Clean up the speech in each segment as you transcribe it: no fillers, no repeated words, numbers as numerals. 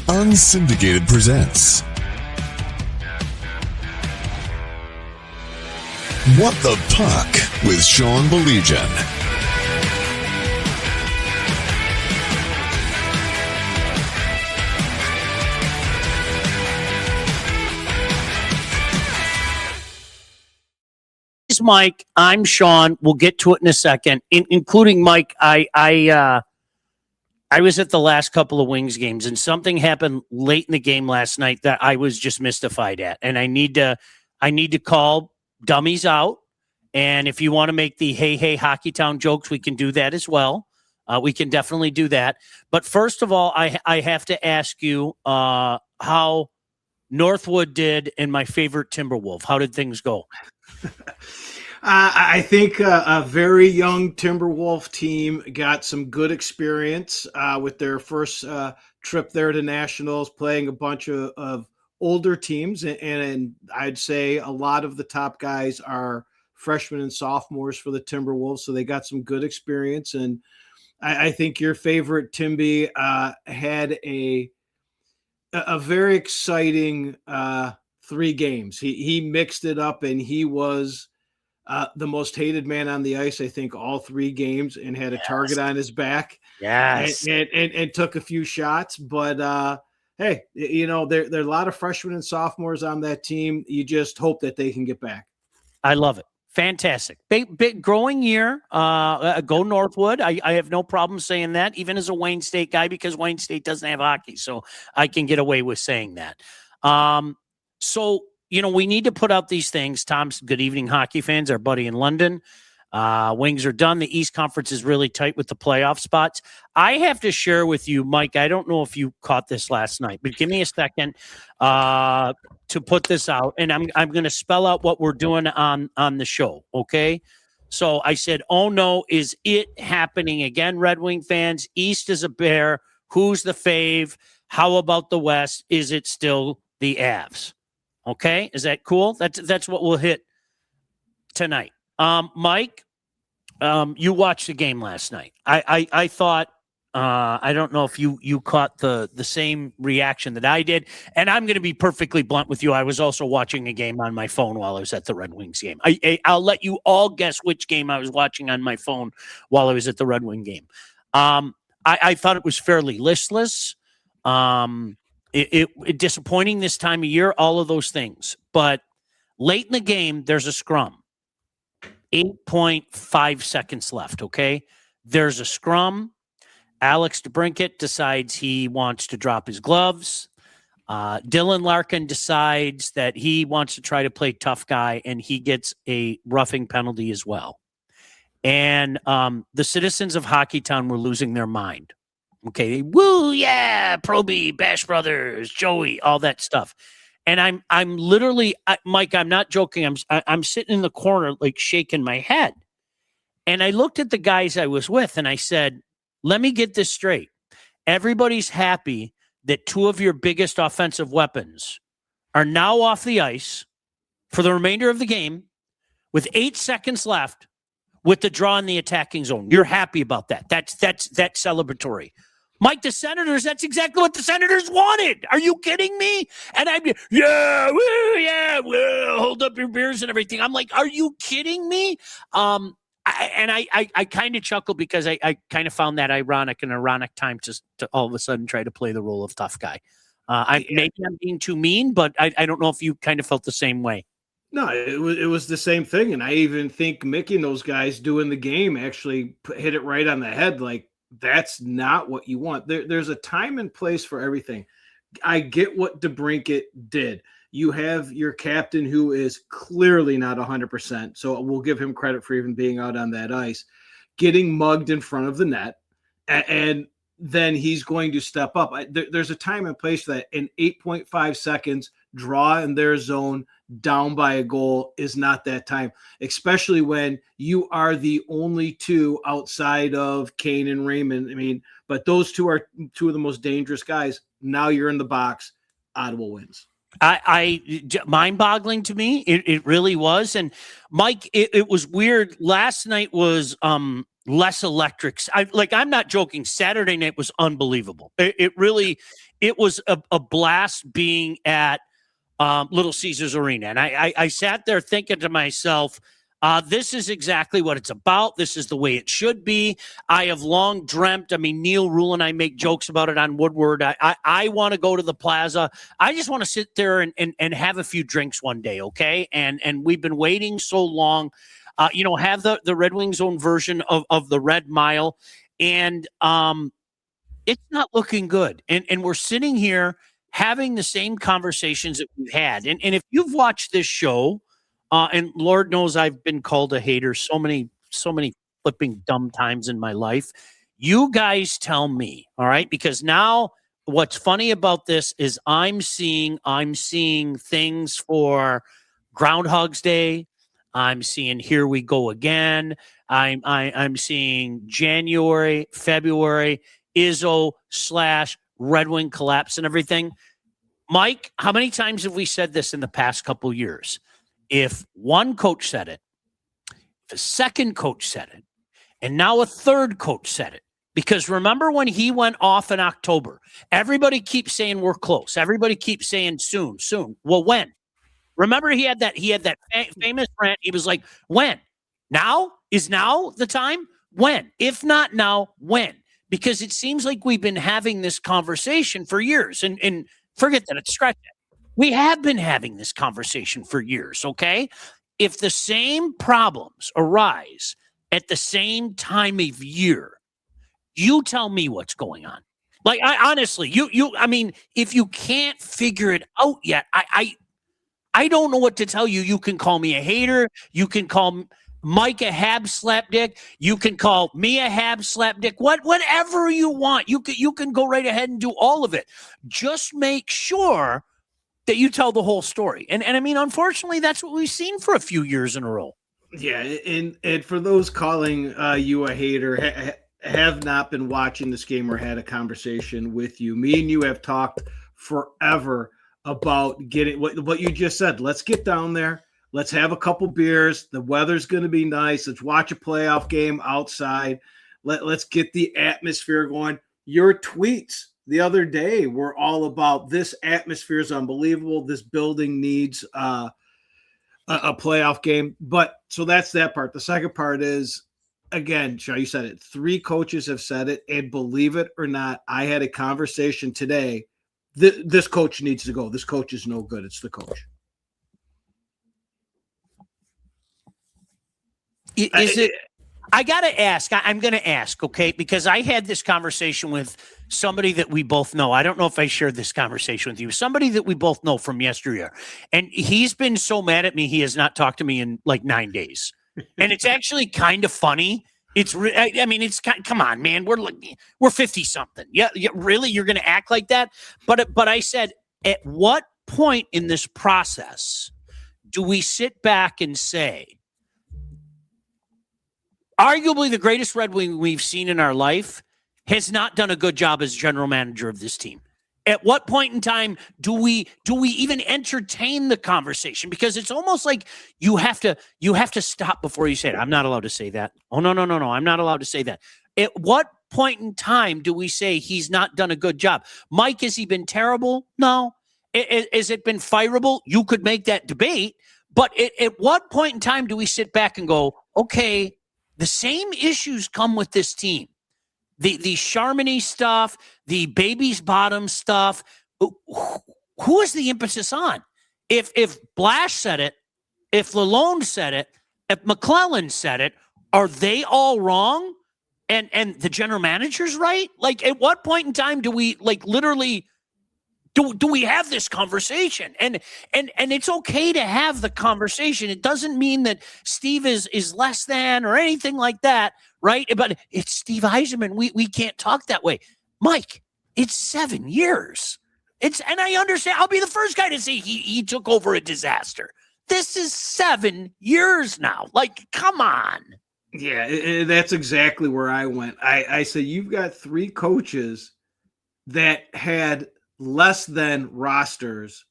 Unsyndicated presents What the Puck with Sean Baligian. Mike, I'm Sean. We'll get to it in a second. Including Mike, I was at the last couple of Wings games, and something happened late in the game last night that I was just mystified at. And I need to call dummies out. And if you want to make the hey Hockey Town jokes, we can do that as well. We can definitely do that. But first of all, I have to ask you how Northwood did in my favorite Timberwolf. How did things go? I think a very young Timberwolf team got some good experience with their first trip there to Nationals, playing a bunch of older teams. And I'd say a lot of the top guys are freshmen and sophomores for the Timberwolves. So they got some good experience. And I think your favorite Timby had a very exciting 3 games. He mixed it up, and he was the most hated man on the ice, I think, all 3 games, and had a target on his back. Yes. And took a few shots. But hey, you know, there are a lot of freshmen and sophomores on that team. You just hope that they can get back. I love it. Fantastic. Big growing year. Go Northwood. I have no problem saying that, even as a Wayne State guy, because Wayne State doesn't have hockey. So I can get away with saying that. So, you know, we need to put out these things. Tom's good evening, hockey fans, our buddy in London. Wings are done. The East Conference is really tight with the playoff spots. I have to share with you, Mike, I don't know if you caught this last night, but give me a second to put this out. And I'm going to spell out what we're doing on the show, okay? So I said, oh no, is it happening again, Red Wing fans? East is a bear. Who's the fave? How about the West? Is it still the Avs? Okay, is that cool? That's what we'll hit tonight. Mike, you watched the game last night. I thought I don't know if you caught the same reaction that I did, and I'm going to be perfectly blunt with you. I was also watching a game on my phone while I was at the Red Wings game. I'll let you all guess which game I was watching on my phone while I was at the Red Wing game. I thought it was fairly listless. It disappointing this time of year, all of those things. But late in the game, there's a scrum. 8.5 seconds left, okay? There's a scrum. Alex DeBrincat decides he wants to drop his gloves. Dylan Larkin decides that he wants to try to play tough guy, and he gets a roughing penalty as well. And the citizens of Hockeytown were losing their mind. Okay, woo, yeah, Proby, Bash Brothers, Joey, all that stuff. And I'm literally, Mike, I'm not joking. I'm sitting in the corner, like shaking my head. And I looked at the guys I was with, and I said, let me get this straight. Everybody's happy that 2 of your biggest offensive weapons are now off the ice for the remainder of the game with 8 seconds left with the draw in the attacking zone. You're happy about that. That's celebratory. Mike, the Senators, that's exactly what the Senators wanted. Are you kidding me? And I'm, yeah, woo, yeah, woo, hold up your beers and everything. I'm like, are you kidding me? I kind of chuckled because I kind of found that ironic time to all of a sudden try to play the role of tough guy. Maybe I'm being too mean, but I don't know if you kind of felt the same way. No, it was the same thing. And I even think Mickey and those guys doing the game actually hit it right on the head. Like, that's not what you want. There's a time and place for everything. I get what DeBrincat did. You have your captain who is clearly not 100%, so we'll give him credit for even being out on that ice, getting mugged in front of the net, and then he's going to step up. There's a time and place for that. In 8.5 seconds, draw in their zone, down by a goal is not that time, especially when you are the only 2 outside of Kane and Raymond. I mean, but those 2 are 2 of the most dangerous guys. Now you're in the box. Ottawa wins. Mind-boggling to me. It really was. And Mike, it was weird. Last night was less electrics. I'm not joking. Saturday night was unbelievable. It was a blast being at Little Caesars Arena. And I sat there thinking to myself, this is exactly what it's about. This is the way it should be. I have long dreamt. I mean, Neil Rule and I make jokes about it on Woodward. I want to go to the plaza. I just want to sit there and have a few drinks one day, okay? And we've been waiting so long. Have the Red Wings' own version of the Red Mile. And it's not looking good. And we're sitting here having the same conversations that we've had. And if you've watched this show, and Lord knows I've been called a hater so many flipping dumb times in my life. You guys tell me, all right? Because now what's funny about this is I'm seeing things for Groundhog's Day. I'm seeing Here We Go Again. I'm seeing January, February, Izzo / Red Wing collapse and everything. Mike, how many times have we said this in the past couple years? If one coach said it, if a second coach said it, and now a third coach said it, because remember when he went off in October, everybody keeps saying we're close. Everybody keeps saying soon. Well, when? Remember he had that famous rant. He was like, when? Now? Is now the time? When? If not now, when? Because it seems like we've been having this conversation for years. And forget that, scratch that. We have been having this conversation for years, okay? If the same problems arise at the same time of year, you tell me what's going on. Like, I honestly, I mean, if you can't figure it out yet, I don't know what to tell you. You can call me a hater. You can call Mike a hab slapdick. You can call me a hab slapdick. Whatever you want. You can go right ahead and do all of it. Just make sure that you tell the whole story. And I mean, unfortunately, that's what we've seen for a few years in a row. Yeah, and for those calling you a hater, have not been watching this game or had a conversation with you. Me and you have talked forever about getting what you just said. Let's get down there. Let's have a couple beers. The weather's going to be nice. Let's watch a playoff game outside. Let's get the atmosphere going. Your tweets the other day were all about this atmosphere is unbelievable. This building needs a playoff game. But so that's that part. The second part is, again, Shaw, you said it. 3 coaches have said it, and believe it or not, I had a conversation today. This coach needs to go. This coach is no good. It's the coach. Is it? I got to ask. I'm going to ask, okay? Because I had this conversation with somebody that we both know. I don't know if I shared this conversation with you. Somebody that we both know from yesteryear. And he's been so mad at me, he has not talked to me in like 9 days. And it's actually kind of funny. I mean, it's come on, man. We're 50 something. Yeah, really? You're going to act like that? But I said, at what point in this process do we sit back and say, arguably the greatest Red Wing we've seen in our life has not done a good job as general manager of this team? At what point in time do we even entertain the conversation? Because it's almost like you have to stop before you say it. I'm not allowed to say that. Oh, no. I'm not allowed to say that. At what point in time do we say he's not done a good job? Mike, has he been terrible? No. Has it been fireable? You could make that debate. But at what point in time do we sit back and go, okay, the same issues come with this team? The Charmony stuff, the baby's bottom stuff. Who is the impetus on? If Blash said it, if Lalonde said it, if McClellan said it, are they all wrong? And the general manager's right? Like, at what point in time do we literally do we have this conversation? And it's okay to have the conversation. It doesn't mean that Steve is less than or anything like that, right? But it's Steve Yzerman. We can't talk that way. Mike, it's 7 years. And I understand. I'll be the first guy to say he took over a disaster. This is 7 years now. Like, come on. Yeah, that's exactly where I went. I said, you've got 3 coaches that had less than rosters.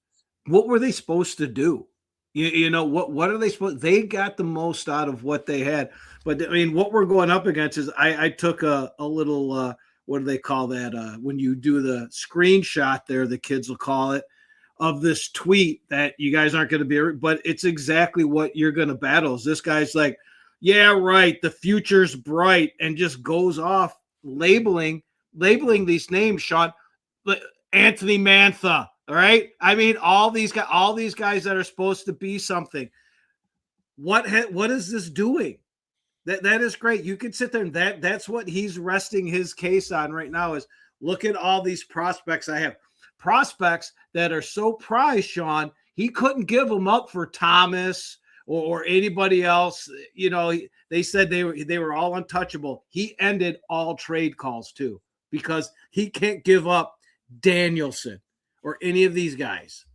What were they supposed to do? You know what are they supposed? They got the most out of what they had, but I mean, what we're going up against is I took a little what do they call that? When you do the screenshot there, the kids will call it, of this tweet that you guys aren't going to be, but it's exactly what you're going to battle. Is this guy's like, yeah, right, the future's bright, and just goes off labeling these names, Sean, Anthony Mantha. All right. I mean, all these guys that are supposed to be something. What is this doing? That is great. You can sit there and that's what he's resting his case on right now is look at all these prospects I have. Prospects that are so prized, Sean, he couldn't give them up for Thomas or anybody else. You know, they said they were all untouchable. He ended all trade calls too because he can't give up Danielson or any of these guys.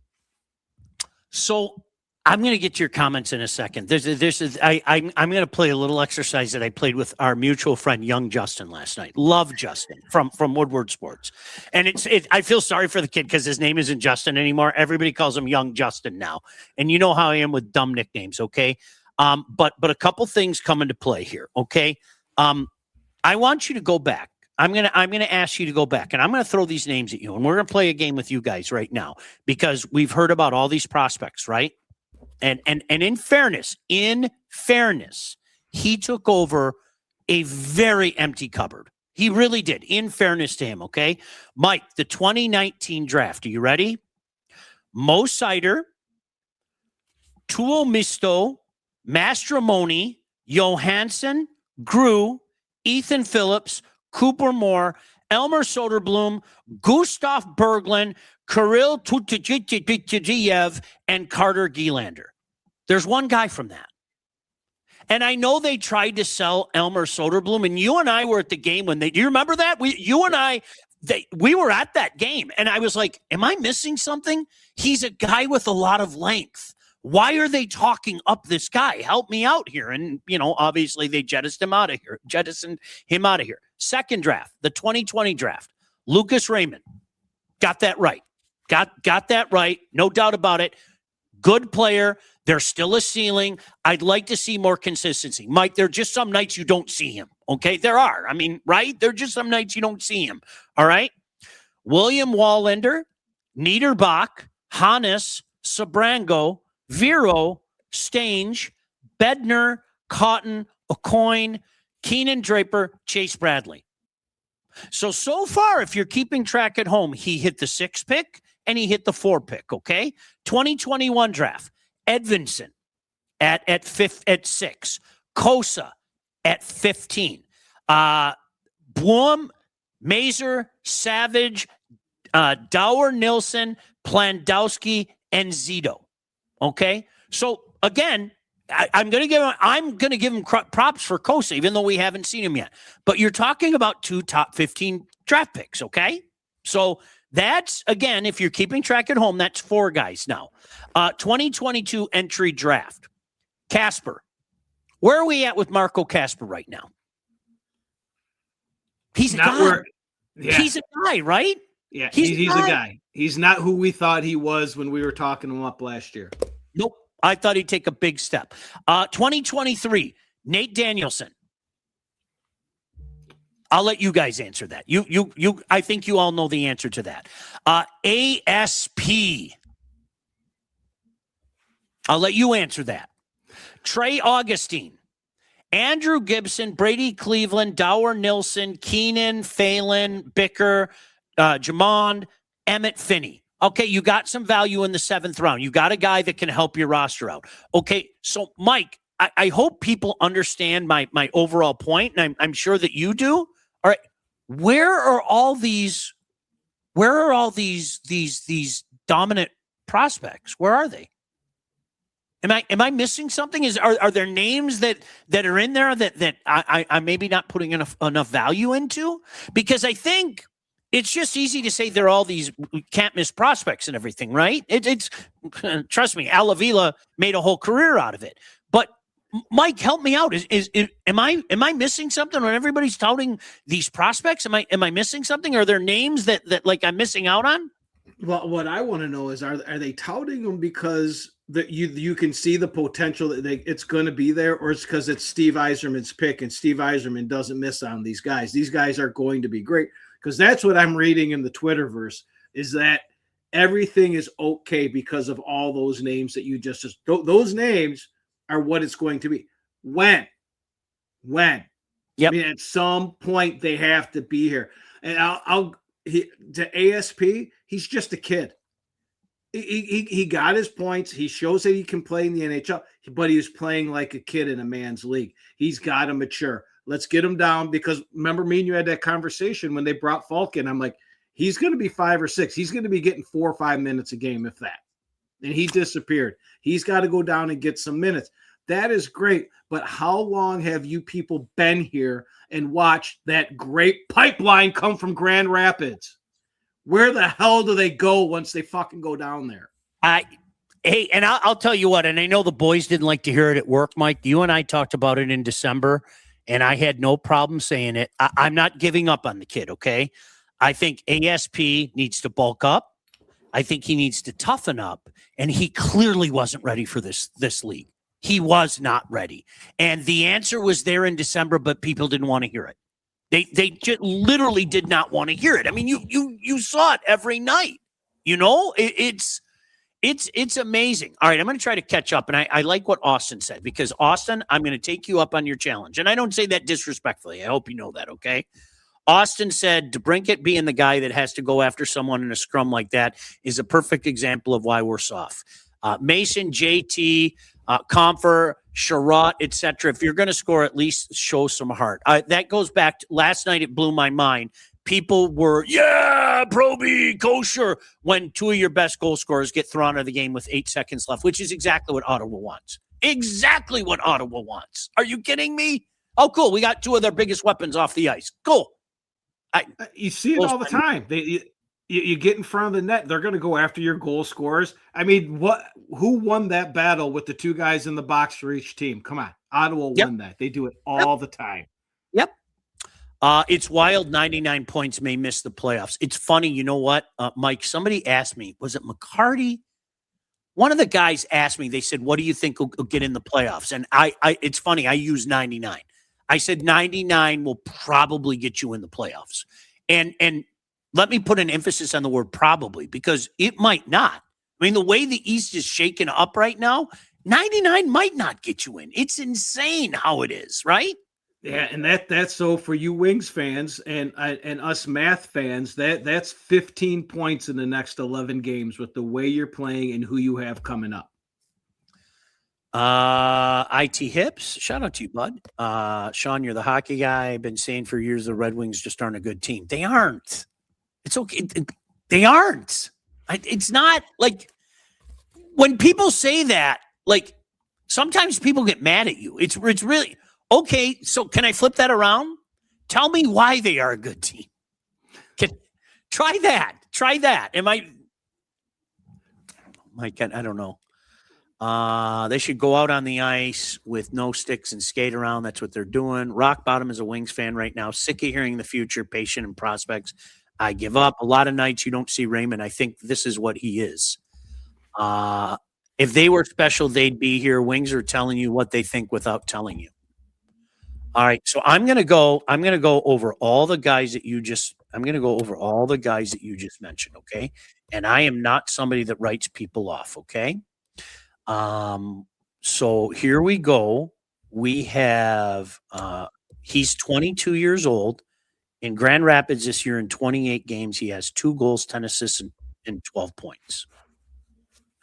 So I'm going to get to your comments in a second. I'm going to play a little exercise that I played with our mutual friend, young Justin, last night. Love Justin from Woodward Sports. And I feel sorry for the kid because his name isn't Justin anymore. Everybody calls him young Justin now. And you know how I am with dumb nicknames. Okay. But a couple things come into play here. Okay. I want you to go back. I'm gonna ask you to go back, and I'm gonna throw these names at you, and we're gonna play a game with you guys right now because we've heard about all these prospects, right? And in fairness, he took over a very empty cupboard. He really did. In fairness to him, okay, Mike, the 2019 draft. Are you ready? Mo Sider, Tuomisto, Mastromoni, Johansson, Grew, Ethan Phillips, Cooper Moore, Elmer Soderblom, Gustav Berglund, Kirill Tutujiev, and Carter Gielander. There's one guy from that. And I know they tried to sell Elmer Soderblom, and you and I were at the game when do you remember that? We were at that game, and I was like, am I missing something? He's a guy with a lot of length. Why are they talking up this guy? Help me out here. And, obviously they jettisoned him out of here. Second draft, the 2020 draft, Lucas Raymond. Got that right. Got that right. No doubt about it. Good player. There's still a ceiling. I'd like to see more consistency. Mike, there are just some nights you don't see him. Okay, there are. I mean, right? There are just some nights you don't see him. All right? William Wallender, Niederbach, Hannes, Sabrango, Vero, Stange, Bednar, Cotton, Aucoin, Keenan Draper, Chase Bradley. So far, if you're keeping track at home, he hit the 6 pick and he hit the 4 pick, okay? 2021 draft, Edvinson at 6, Kosa at 15, Blum, Mazer, Savage, Dower, Nilsson, Plandowski, and Zito. Okay, so again, I'm going to give him props for Kosa, even though we haven't seen him yet. But you're talking about 2 top 15 draft picks. Okay, so that's again, if you're keeping track at home, that's 4 guys now. 2022 entry draft, Casper. Where are we at with Marco Casper right now? He's a guy. He's a guy, right? Yeah, he's a guy. He's not who we thought he was when we were talking him up last year. Nope. I thought he'd take a big step. 2023, Nate Danielson. I'll let you guys answer that. I think you all know the answer to that. ASP. I'll let you answer that. Trey Augustine, Andrew Gibson, Brady Cleveland, Dower Nilsson, Keenan, Phelan, Bicker, Jamond, Emmett Finney. Okay, you got some value in the 7th round. You got a guy that can help your roster out. Okay, so Mike, I hope people understand my overall point, and I'm sure that you do. All right, where are all these dominant prospects? Where are they? Am I missing something? Are there names that are in there that I'm maybe not putting enough value into? Because I think it's just easy to say they're all these can't miss prospects and everything, right? It's trust me, Al Avila made a whole career out of it. But Mike, help me out. Am I missing something when everybody's touting these prospects? Am I missing something? Are there names that like I'm missing out on? Well, what I want to know is are they touting them because that you can see the potential that it's going to be there, or it's because it's Steve Yzerman's pick and Steve Yzerman doesn't miss on these guys. These guys are going to be great, because that's what I'm reading in the Twitterverse, is that everything is okay because of all those names that you just those names are what it's going to be. When? Yep. I mean, at some point they have to be here. And to ASP, he's just a kid. He got his points. He shows that he can play in the NHL, but he's playing like a kid in a man's league. He's got to mature. Let's get him down, because remember, me and you had that conversation when they brought Falk in. I'm like, he's going to be 5 or 6. He's going to be getting 4 or 5 minutes a game, if that. And he disappeared. He's got to go down and get some minutes. That is great. But how long have you people been here and watched that great pipeline come from Grand Rapids? Where the hell do they go once they fucking go down there? Hey, and I'll tell you what, and I know the boys didn't like to hear it at work, Mike. You and I talked about it in December, and I had no problem saying it. I'm not giving up on the kid, okay? I think ASP needs to bulk up. I think he needs to toughen up, and he clearly wasn't ready for this league. He was not ready. And the answer was there in December, but people didn't want to hear it. They just literally did not want to hear it. I mean, you saw it every night. You know, it's amazing. All right, I'm going to try to catch up, and I like what Austin said, because Austin, I'm going to take you up on your challenge, and I don't say that disrespectfully. I hope you know that. Okay. Austin said DeBrincat being the guy that has to go after someone in a scrum like that is a perfect example of why we're soft. Mason, JT, Comfer, Sherratt, etc. If you're going to score, at least show some heart. That goes back to last night. It blew my mind. People were, Proby, kosher, when 2 of your best goal scorers get thrown out of the game with 8 seconds left, which is exactly what Ottawa wants. Exactly what Ottawa wants. Are you kidding me? Oh, cool. We got 2 of their biggest weapons off the ice. Cool. You see it all the time. You get in front of the net, they're going to go after your goal scorers. I mean, who won that battle with the 2 guys in the box for each team? Come on. Ottawa won that. They do it all the time. Yep. It's wild. 99 points may miss the playoffs. It's funny. You know what, Mike? Somebody asked me, was it McCarty? One of the guys asked me, they said, what do you think will get in the playoffs? And it's funny. I use 99. I said 99 will probably get you in the playoffs. And let me put an emphasis on the word probably, because it might not. I mean, the way the East is shaken up right now, 99 might not get you in. It's insane how it is, right? Yeah, and that's so for you Wings fans and us math fans, that's 15 points in the next 11 games with the way you're playing and who you have coming up. IT Hips, shout out to you, bud. Sean, you're the hockey guy. I've been saying for years the Red Wings just aren't a good team. They aren't. It's okay. They aren't. It's not like when people say that, like sometimes people get mad at you. It's really okay. So can I flip that around? Tell me why they are a good team. Try that. Am I don't know. They should go out on the ice with no sticks and skate around. That's what they're doing. Rock bottom is a Wings fan right now. Sick of hearing the future, patient and prospects. I give up. A lot of nights you don't see Raymond. I think this is what he is. If they were special, they'd be here. Wings are telling you what they think without telling you. All right. So I'm going to go over all the guys that you just mentioned. Okay. And I am not somebody that writes people off. Okay. So here we go. We have, he's 22 years old. In Grand Rapids this year in 28 games, he has 2 goals, 10 assists, and 12 points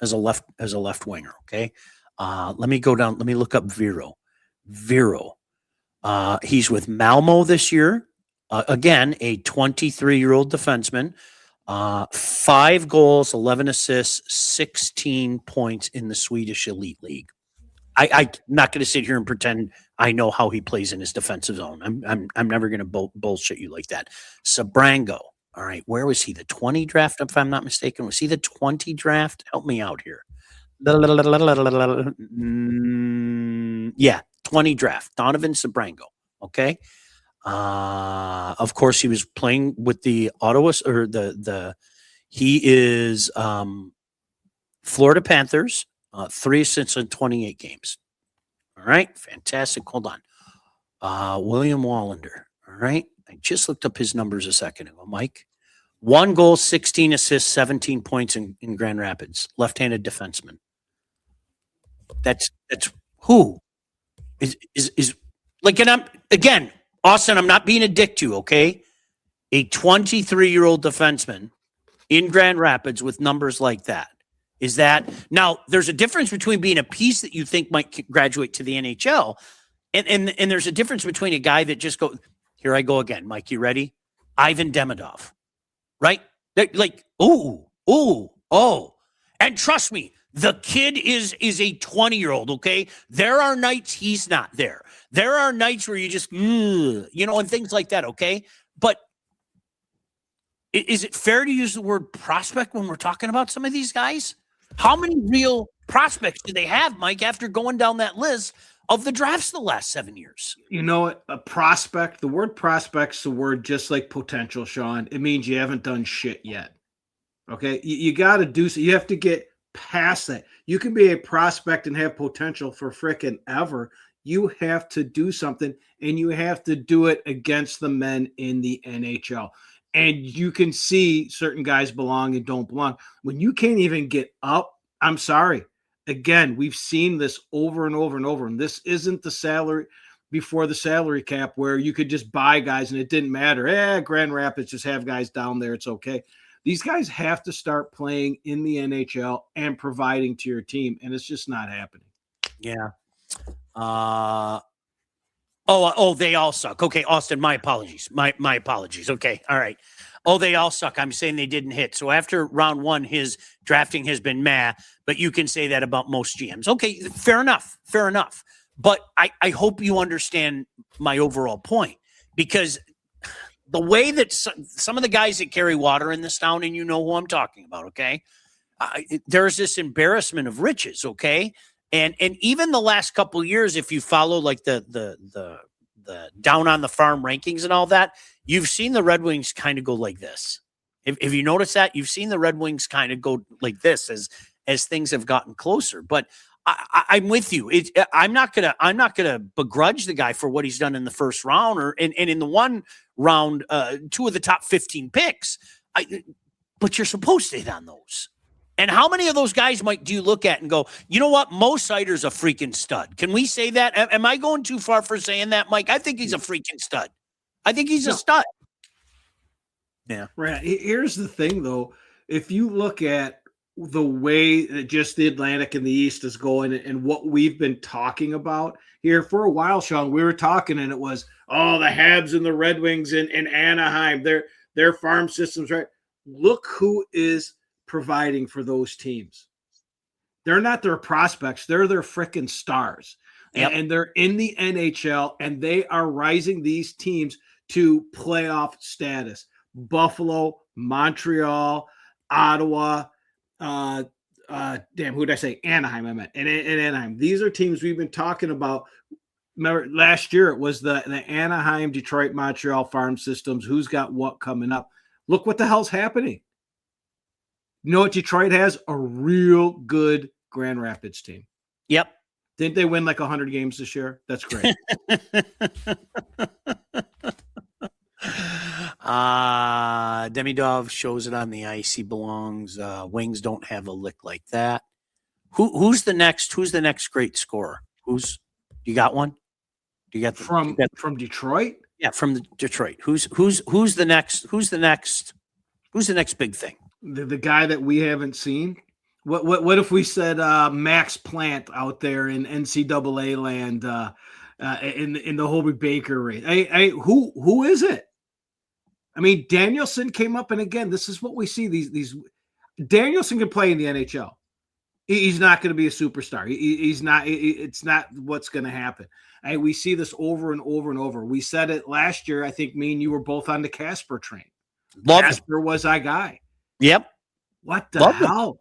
as a left winger. Okay. Let me go down. Let me look up Vero. He's with Malmo this year. Again, a 23-year-old defenseman. 5 goals, 11 assists, 16 points in the Swedish Elite League. I'm not going to sit here and pretend I know how he plays in his defensive zone. I'm never going to bullshit you like that. Sabrango. All right. Where was he? The 20 draft, if I'm not mistaken. Was he the 20 draft? Help me out here. Yeah. 20 draft. Donovan Sabrango. Okay. Of course, he was playing with the Ottawa, or he is Florida Panthers. 3 assists in 28 games. All right, fantastic. Hold on. William Wallander. All right, I just looked up his numbers a second ago, Mike. 1 goal, 16 assists, 17 points in Grand Rapids. Left-handed defenseman. That's who is like, and I'm again, Austin, I'm not being a dick to you, okay? A 23-year-old defenseman in Grand Rapids with numbers like that. Is that now there's a difference between being a piece that you think might graduate to the NHL, and there's a difference between a guy that just go, here I go again, Mike, you ready? Ivan Demidov, right? Like, oh. And trust me, the kid is a 20-year-old, okay? There are nights he's not there. There are nights where you just, and things like that, okay? But is it fair to use the word prospect when we're talking about some of these guys? How many real prospects do they have, Mike, after going down that list of the drafts the last 7 years? You know, a prospect, the word prospect's the word just like potential, Sean. It means you haven't done shit yet. Okay? You got to do so. You have to get past that. You can be a prospect and have potential for frickin' ever. You have to do something, and you have to do it against the men in the NHL. And you can see certain guys belong and don't belong. When you can't even get up, I'm sorry. Again, we've seen this over and over and over. And this isn't the salary before the salary cap where you could just buy guys and it didn't matter. Grand Rapids just have guys down there. It's okay. These guys have to start playing in the NHL and providing to your team. And it's just not happening. Yeah. They all suck. Okay, Austin, my apologies. My apologies. Okay, all right. Oh, they all suck. I'm saying they didn't hit. So after round 1, his drafting has been meh, but you can say that about most GMs. Okay, fair enough. But I hope you understand my overall point, because the way that some of the guys that carry water in this town, and you know who I'm talking about, okay, there's this embarrassment of riches, okay? And even the last couple of years, if you follow like the down on the farm rankings and all that, you've seen the Red Wings kind of go like this. If you notice that, you've seen the Red Wings kind of go like this as things have gotten closer. But I'm with you. I'm not gonna begrudge the guy for what he's done in the first round and in the one round, 2 of the top 15 picks. But you're supposed to hit on those. And how many of those guys, Mike, do you look at and go, you know what? Mo Seider's a freaking stud. Can we say that? Am I going too far for saying that, Mike? I think he's a freaking stud. I think he's a stud. Yeah. Right. Here's the thing, though. If you look at the way that just the Atlantic and the East is going and what we've been talking about here for a while, Sean, we were talking and it was, the Habs and the Red Wings in Anaheim, their farm systems, right? Look who is providing for those teams. They're not their prospects. They're their freaking stars. Yep. And they're in the NHL and they are rising these teams to playoff status. Buffalo, Montreal, Ottawa, who did I say? Anaheim, I meant. And Anaheim. These are teams we've been talking about. Remember, last year it was the Anaheim, Detroit, Montreal farm systems. Who's got what coming up? Look what the hell's happening. You know what Detroit has? A real good Grand Rapids team. Yep. Didn't they win like 100 games this year? That's great. Demidov shows it on the ice. He belongs. Wings don't have a lick like that. Who's the next great scorer? You got one? Do you got from Detroit? Yeah, from Detroit. Who's the next big thing? The guy that we haven't seen. What if we said Max Plant out there in NCAA land in the Hobie Baker race? Who is it? I mean, Danielson came up, and again, this is what we see. These Danielson can play in the NHL. He's not going to be a superstar. He's not. It's not what's going to happen. We see this over and over and over. We said it last year. I think me and you were both on the Casper train. Casper was our guy. Yep. What the hell?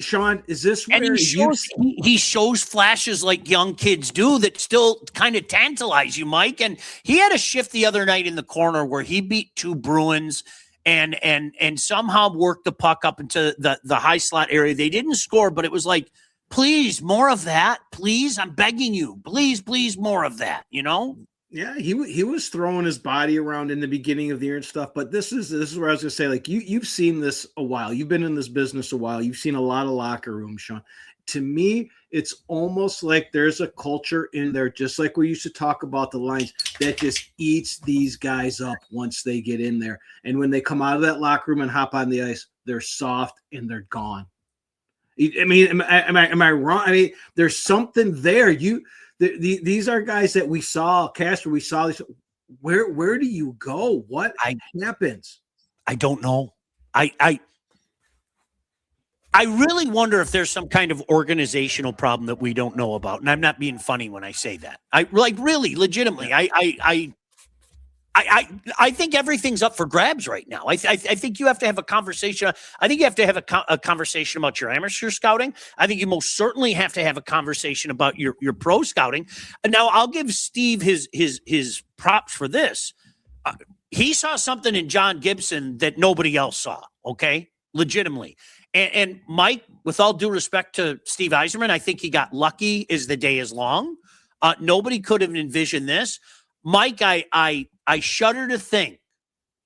Sean, is this where he shows flashes like young kids do that still kind of tantalize you, Mike? And he had a shift the other night in the corner where he beat 2 Bruins and somehow worked the puck up into the high slot area. They didn't score, but it was like, please, more of that. Please, I'm begging you. Please, more of that, you know? Yeah, he was throwing his body around in the beginning of the year and stuff, but this is where I was gonna say, like, you've seen this a while. You've been in this business a while. You've seen a lot of locker rooms, Sean. To me, it's almost like there's a culture in there, just like we used to talk about the lines, that just eats these guys up once they get in there. And when they come out of that locker room and hop on the ice, they're soft and they're gone. I mean, am I wrong? I mean, there's something there. These are guys that we saw, Casper. We saw this. Where do you go? What happens? I don't know. I really wonder if there's some kind of organizational problem that we don't know about. And I'm not being funny when I say that. I like really legitimately. I think everything's up for grabs right now. I think you have to have a conversation. I think you have to have a conversation about your amateur scouting. I think you most certainly have to have a conversation about your pro scouting. And now I'll give Steve his props for this. He saw something in John Gibson that nobody else saw. Okay, legitimately. And Mike, with all due respect to Steve Yzerman, I think he got lucky as the day is long. Nobody could have envisioned this. Mike, I shudder to think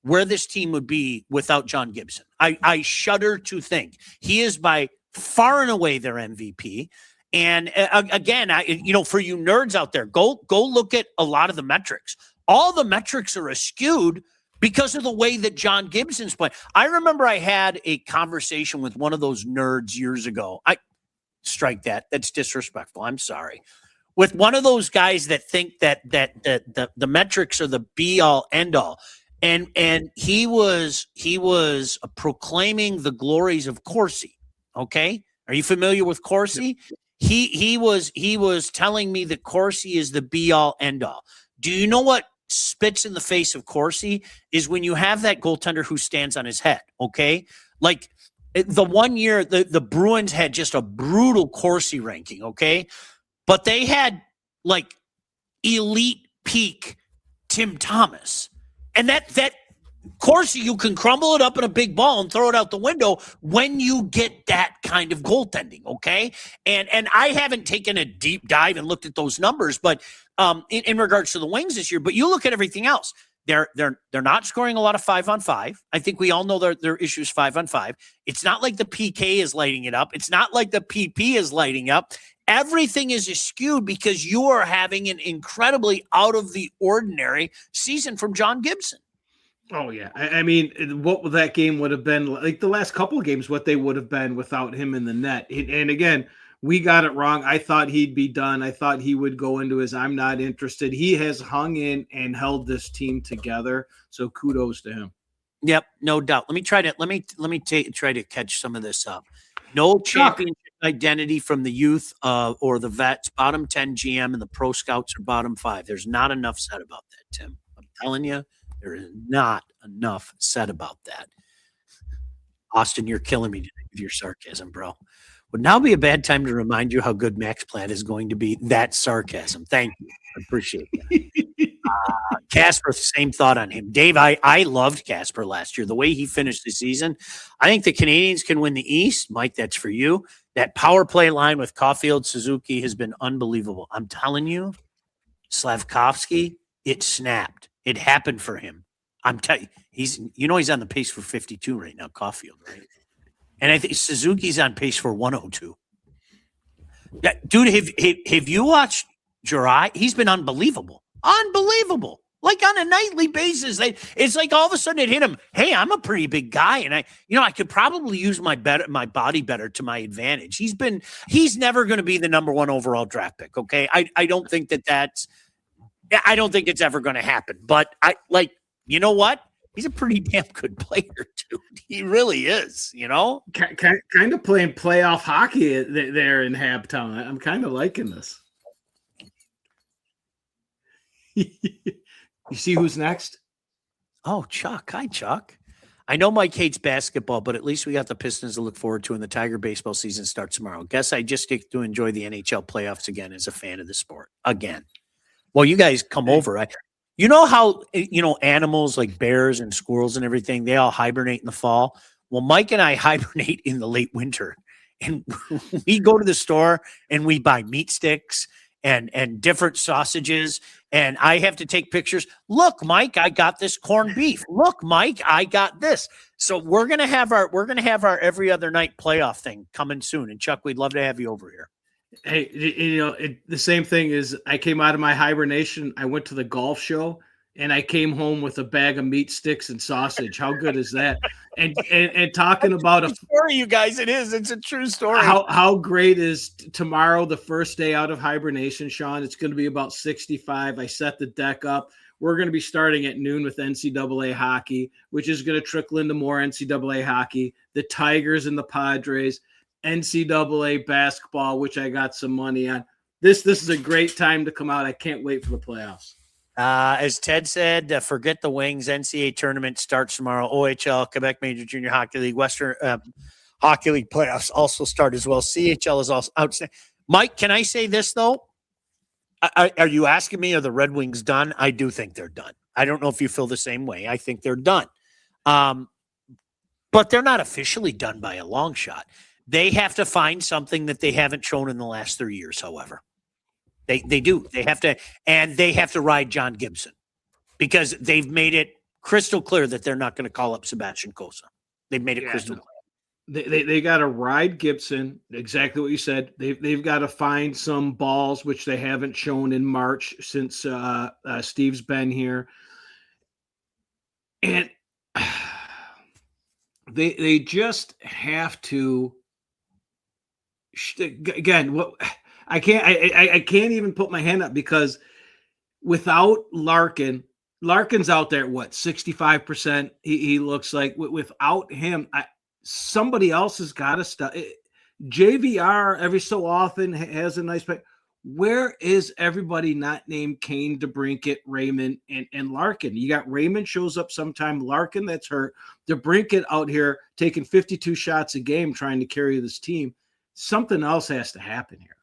where this team would be without John Gibson. I shudder to think. He is by far and away their MVP. And again, for you nerds out there, go look at a lot of the metrics. All the metrics are askewed because of the way that John Gibson's playing. I remember I had a conversation with one of those nerds years ago. Strike that. That's disrespectful. I'm sorry. With one of those guys that think that the metrics are the be all end all, and he was proclaiming the glories of Corsi. Okay, are you familiar with Corsi? He was telling me that Corsi is the be all end all. Do you know what spits in the face of Corsi is when you have that goaltender who stands on his head? Okay, like the one year the Bruins had just a brutal Corsi ranking. Okay. But they had like elite peak Tim Thomas. And that Corsi, you can crumble it up in a big ball and throw it out the window when you get that kind of goaltending, okay? And I haven't taken a deep dive and looked at those numbers, but in regards to the Wings this year, but you look at everything else. They're not scoring a lot of 5-on-5. I think we all know their issues 5-on-5. It's not like the PK is lighting it up. It's not like the PP is lighting up. Everything is skewed because you are having an incredibly out of the ordinary season from John Gibson. Oh, yeah. I mean, what that game would have been, like the last couple of games, what they would have been without him in the net. And again, we got it wrong. I thought he'd be done. I thought he would go into his I'm not interested. He has hung in and held this team together. So kudos to him. Yep, no doubt. Let me try to catch some of this up. No championship identity from the youth or the vets. Bottom 10 GM and the pro scouts are bottom 5. There's not enough said about that, Tim. I'm telling you, there is not enough said about that. Austin, you're killing me today with your sarcasm, bro. Would now be a bad time to remind you how good Max Plant is going to be. That's sarcasm. Thank you. I appreciate that. Casper, same thought on him. Dave, I loved Casper last year. The way he finished the season. I think the Canadians can win the East. Mike, that's for you. That power play line with Caulfield, Suzuki has been unbelievable. I'm telling you, Slavkovsky, it snapped. It happened for him. I'm telling you, he's on the pace for 52 right now, Caulfield, right? And I think Suzuki's on pace for 102. Yeah, dude, have you watched Jirai? He's been unbelievable. Unbelievable. Like on a nightly basis. It's like all of a sudden it hit him. Hey, I'm a pretty big guy. And I could probably use my body better to my advantage. He's never going to be the number 1 overall draft pick. Okay. I don't think I don't think it's ever going to happen. But you know what? He's a pretty damn good player, dude. He really is, you know? Kind of playing playoff hockey there in Habtown. I'm kind of liking this. You see who's next? Oh, Chuck. Hi, Chuck. I know Mike hates basketball, but at least we got the Pistons to look forward to, and the Tiger baseball season starts tomorrow. Guess I just get to enjoy the NHL playoffs again as a fan of the sport. Again. Well, you guys come over. You know how, animals like bears and squirrels and everything, they all hibernate in the fall. Well, Mike and I hibernate in the late winter, and we go to the store and we buy meat sticks and different sausages. And I have to take pictures. Look, Mike, I got this corned beef. Look, Mike, I got this. So we're gonna have our every other night playoff thing coming soon. And Chuck, we'd love to have you over here. Hey, the same thing is I came out of my hibernation. I went to the golf show and I came home with a bag of meat sticks and sausage. How good is that? And talking about a story, you guys, it's a true story. How great is tomorrow, the first day out of hibernation, Sean? It's going to be about 65. I set the deck up. We're going to be starting at noon with NCAA hockey, which is going to trickle into more NCAA hockey. The Tigers and the Padres, NCAA basketball, which I got some money on. This is a great time to come out. I can't wait for the playoffs. As Ted said, forget the Wings. NCAA tournament starts tomorrow. OHL, Quebec Major Junior Hockey League, Western Hockey League playoffs also start as well. CHL is also outstanding. Mike, can I say this, though? Are you asking me, are the Red Wings done? I do think they're done. I don't know if you feel the same way. I think they're done. But they're not officially done by a long shot. They have to find something that they haven't shown in the last 3 years, however. They do. They have to ride John Gibson because they've made it crystal clear that they're not going to call up Sebastian Cossa. They've made it crystal clear. They got to ride Gibson, exactly what you said. They've got to find some balls, which they haven't shown in March since Steve's been here. And they just have to, again, what I can't even put my hand up because without Larkin's out there at what, 65%? He looks like. Without him, somebody else has got to stop. JVR every so often has a nice play. Where is everybody not named Kane, DeBrincat, Raymond, and Larkin? You got Raymond shows up sometime. Larkin, that's hurt. DeBrincat out here taking 52 shots a game trying to carry this team. Something else has to happen here.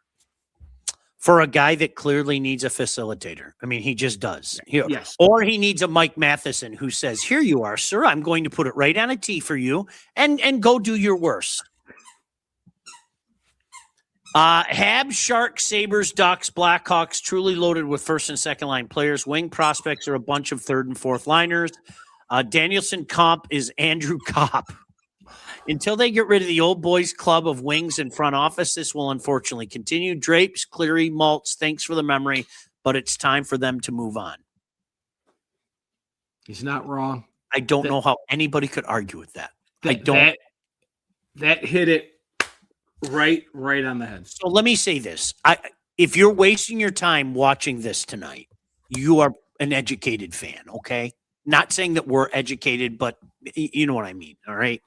For a guy that clearly needs a facilitator. I mean, he just does. Yes. Or he needs a Mike Matheson who says, here you are, sir. I'm going to put it right on a tee for you and go do your worst. Habs, Sharks, Sabres, Ducks, Blackhawks, truly loaded with first and second line players. Wing prospects are a bunch of third and fourth liners. Danielson comp is Andrew Kopp. Until they get rid of the old boys club of wings in front office, this will unfortunately continue. Drapes, Cleary, Maltz, thanks for the memory, but it's time for them to move on. He's not wrong. I don't know how anybody could argue with that. That hit it right on the head. So let me say this. If you're wasting your time watching this tonight, you are an educated fan, okay? Not saying that we're educated, but you know what I mean, all right?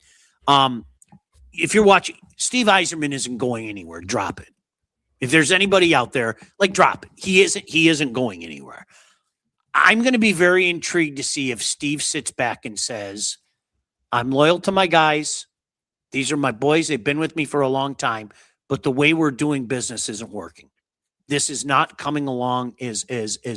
If you're watching, Steve Yzerman isn't going anywhere. Drop it. If there's anybody out there, drop it. He isn't going anywhere. I'm going to be very intrigued to see if Steve sits back and says, I'm loyal to my guys. These are my boys. They've been with me for a long time, but the way we're doing business isn't working. This is not coming along as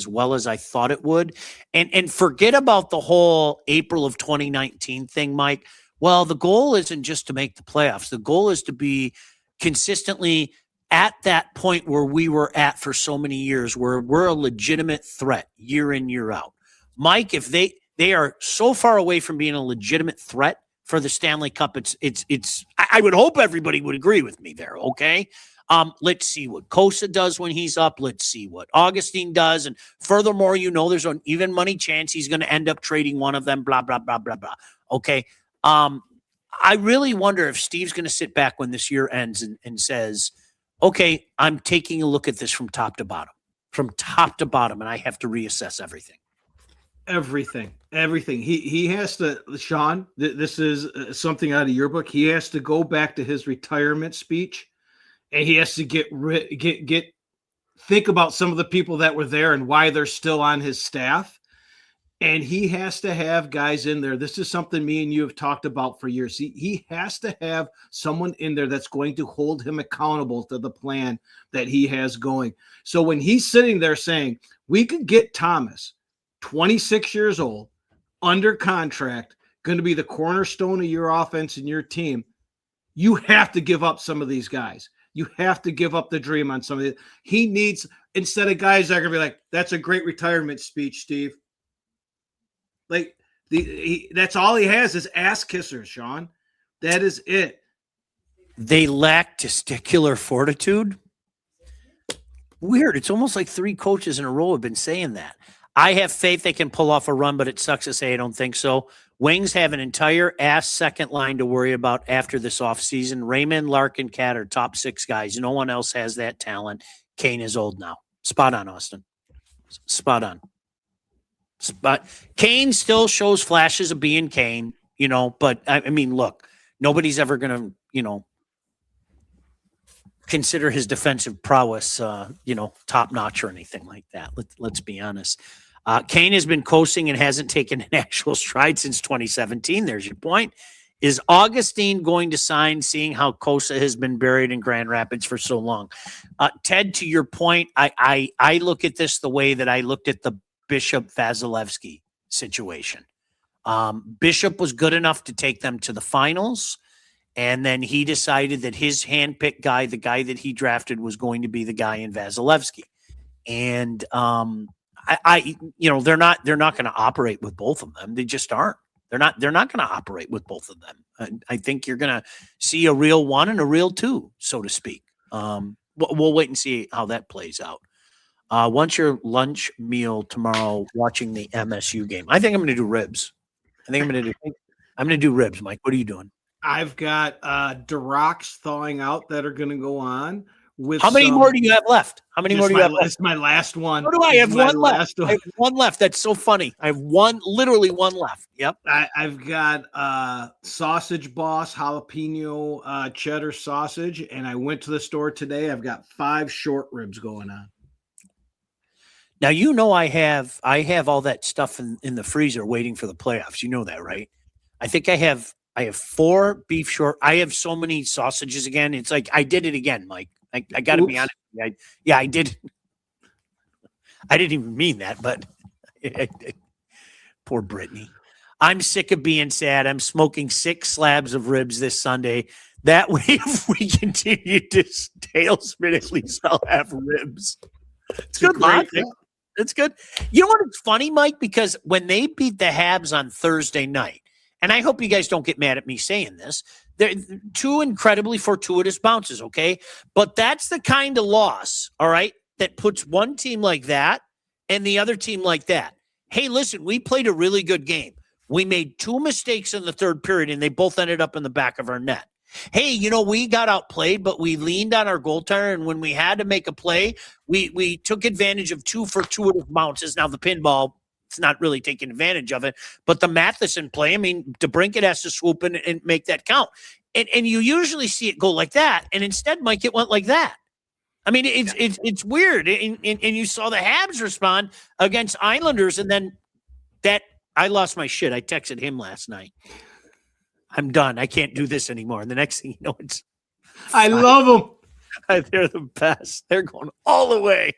well as I thought it would. And forget about the whole April of 2019 thing, Mike. Well, the goal isn't just to make the playoffs. The goal is to be consistently at that point where we were at for so many years, where we're a legitimate threat year in, year out. Mike, if they are so far away from being a legitimate threat for the Stanley Cup, it's I would hope everybody would agree with me there, okay? Let's see what Cossa does when he's up. Let's see what Augustine does. And furthermore, there's an even money chance he's going to end up trading one of them, blah, blah, blah, blah, blah. Okay. I really wonder if Steve's going to sit back when this year ends and says, okay, I'm taking a look at this from top to bottom, and I have to reassess everything. Everything. He has to, Sean, this is something out of your book. He has to go back to his retirement speech and he has to think about some of the people that were there and why they're still on his staff. And he has to have guys in there. This is something me and you have talked about for years. He has to have someone in there that's going to hold him accountable to the plan that he has going. So when he's sitting there saying, we could get Thomas, 26 years old, under contract, going to be the cornerstone of your offense and your team. You have to give up some of these guys. You have to give up the dream on some of it. He needs, instead of guys that are going to be like, that's a great retirement speech, Steve. Like, that's all he has is ass kissers, Sean. That is it. They lack testicular fortitude. Weird. It's almost like 3 coaches in a row have been saying that. I have faith they can pull off a run, but it sucks to say I don't think so. Wings have an entire ass second line to worry about after this offseason. Raymond, Larkin, Cat are top 6 guys. No one else has that talent. Kane is old now. Spot on, Austin. Spot on. Kane still shows flashes of being Kane, but I mean, look, nobody's ever going to, consider his defensive prowess, top notch or anything like that. Let's be honest. Kane has been coasting and hasn't taken an actual stride since 2017. There's your point. Is Augustine going to sign, seeing how Kosa has been buried in Grand Rapids for so long? Ted, to your point, I look at this the way that I looked at the Bishop Vasilevsky situation. Bishop was good enough to take them to the finals. And then he decided that his handpicked guy, the guy that he drafted, was going to be the guy in Vasilevsky. And they're not going to operate with both of them. They just aren't. They're not going to operate with both of them. I think you're going to see a real 1 and a real 2, so to speak. We'll wait and see how that plays out. Once your lunch meal tomorrow, watching the MSU game, I think I'm going to do ribs. I'm going to do ribs. Mike, what are you doing? I've got Durocs thawing out that are going to go on. With how many more do you have left? How many more do you have left? It's my last one. What do I have? One left. I have one left. That's so funny. I have literally one left. Yep. I've got Sausage Boss jalapeno cheddar sausage, and I went to the store today. I've got 5 short ribs going on. Now I have all that stuff in the freezer waiting for the playoffs. You know that, right? I think I have 4 beef short. I have so many sausages again. It's like I did it again, Mike. I got to be honest. I did. I didn't even mean that, but poor Brittany. I'm sick of being sad. I'm smoking 6 slabs of ribs this Sunday. That way, if we continue to tailspin, at least I'll have ribs. It's good logic. It's good. You know what? It's funny, Mike, because when they beat the Habs on Thursday night, and I hope you guys don't get mad at me saying this, they're 2 incredibly fortuitous bounces, okay? But that's the kind of loss, all right, that puts one team like that and the other team like that. Hey, listen, we played a really good game. We made 2 mistakes in the third period, and they both ended up in the back of our net. Hey, we got outplayed, but we leaned on our goaltender, and when we had to make a play, we took advantage of 2 fortuitous bounces. Now, the pinball, it's not really taking advantage of it, but the Matheson play, I mean, DeBrincat has to swoop in and make that count. And you usually see it go like that, and instead, Mike, it went like that. I mean, it's weird. And you saw the Habs respond against Islanders, and then I lost my shit. I texted him last night. I'm done. I can't do this anymore. And the next thing you know, I love them. They're the best. They're going all the way.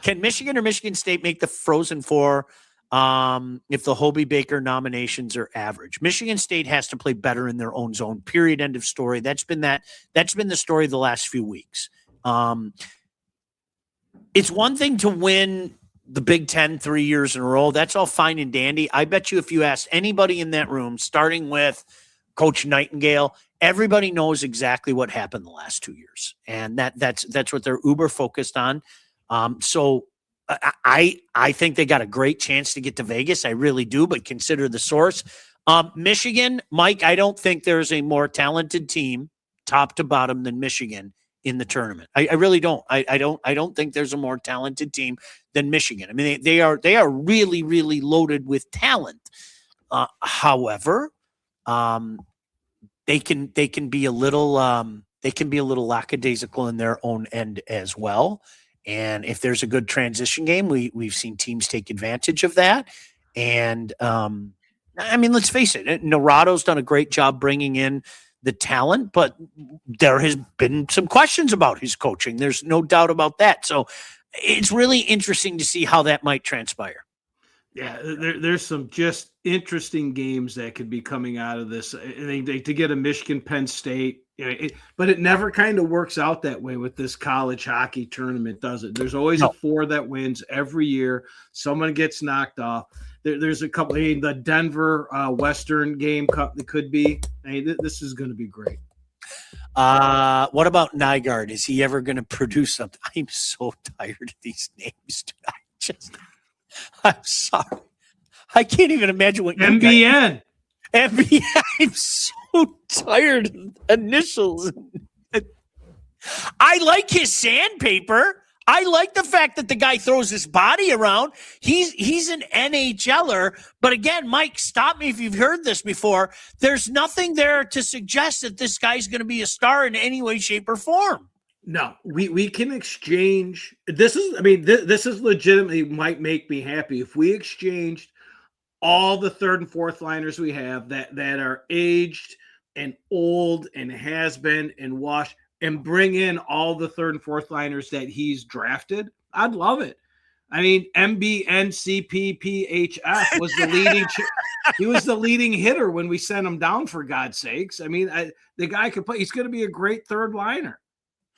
Can Michigan or Michigan State make the Frozen Four if the Hobie Baker nominations are average? Michigan State has to play better in their own zone. Period. End of story. That's been the story the last few weeks. It's one thing to win the Big Ten 3 years in a row. That's all fine and dandy. I bet you if you asked anybody in that room, starting with Coach Nightingale, everybody knows exactly what happened the last 2 years. And that's what they're uber focused on. So I think they got a great chance to get to Vegas. I really do, but consider the source. Michigan, Mike, I don't think there's a more talented team top to bottom than Michigan in the tournament. I really don't. I don't think there's a more talented team than Michigan. I mean, they are really, really loaded with talent. However, they can be a little lackadaisical in their own end as well. And if there's a good transition game, we've seen teams take advantage of that. And I mean, let's face it, Narado's done a great job bringing in the talent, but there has been some questions about his coaching. There's no doubt about that. So it's really interesting to see how that might transpire. Yeah, there's some just interesting games that could be coming out of this. To get a Michigan Penn State, but it never kind of works out that way with this college hockey tournament, does it? There's always a 4 that wins every year. Someone gets knocked off. There's a couple. The Denver Western game cup that could be. This is going to be great. What about Nygaard? Is he ever going to produce something? I'm so tired of these names. I'm sorry. I can't even imagine what MBN. MBN. I'm so tired of initials. I like his sandpaper. I like the fact that the guy throws his body around. He's an NHLer. But again, Mike, stop me if you've heard this before. There's nothing there to suggest that this guy's going to be a star in any way, shape, or form. No, we can exchange. This is legitimately might make me happy if we exchanged all the third and fourth liners we have that are aged and old and has been and washed, and bring in all the third and fourth liners that he's drafted. I'd love it. I mean, MBNCPPHF was the leading. He was the leading hitter when we sent him down. For God's sakes, I mean, the guy could play. He's going to be a great third liner.